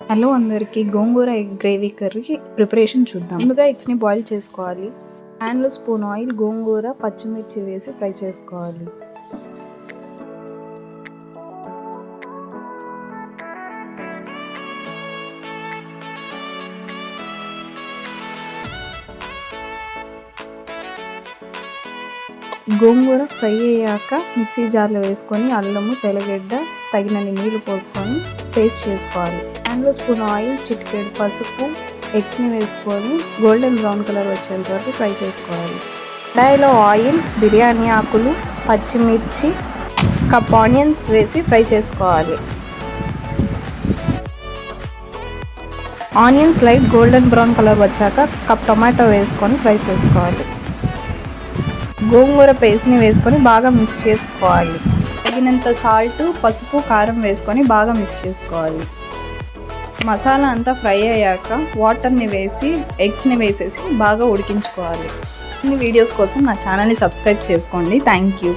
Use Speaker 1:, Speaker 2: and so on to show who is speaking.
Speaker 1: Hello అందరికీ గోంగూర egg gravy curry preparation చూద్దాం. ముందుగా ఎగ్స్ని బాయిల్ చేసుకోవాలి. ప్యాన్లో స్పూన్ ఆయిల్, గోంగూర, పచ్చిమిర్చి వేసి ఫ్రై చేసుకోవాలి. గోంగూర ఫ్రై అయ్యాక మిక్సీ జార్లో వేసుకొని అల్లము, తెల్లగడ్డ, తగినన్ని నీళ్లు పోసుకొని పేస్ట్ చేసుకోవాలి. ప్యాన్లో స్పూన్ ఆయిల్, చిటికెడు పసుపు, ఎగ్స్ని వేసుకొని గోల్డెన్ బ్రౌన్ కలర్ వచ్చేంత వరకు ఫ్రై చేసుకోవాలి. కడాయిలో ఆయిల్, బిర్యానీ ఆకులు, పచ్చిమిర్చి, కప్ ఆనియన్స్ వేసి ఫ్రై చేసుకోవాలి. Onions light golden brown colour వచ్చాక కప్ టొమాటో వేసుకొని ఫ్రై చేసుకోవాలి. గోంగూర పేస్ట్ని వేసుకొని బాగా మిక్స్ చేసుకోవాలి. తగినంత సాల్ట్, పసుపు, కారం వేసుకొని బాగా మిక్స్ చేసుకోవాలి. మసాలా అంతా ఫ్రై అయ్యాక వాటర్ని వేసి ఎగ్స్ని వేసేసి బాగా ఉడికించుకోవాలి. ఈ వీడియోస్ కోసం నా ఛానల్ని సబ్స్క్రైబ్ చేసుకోండి. Thank you.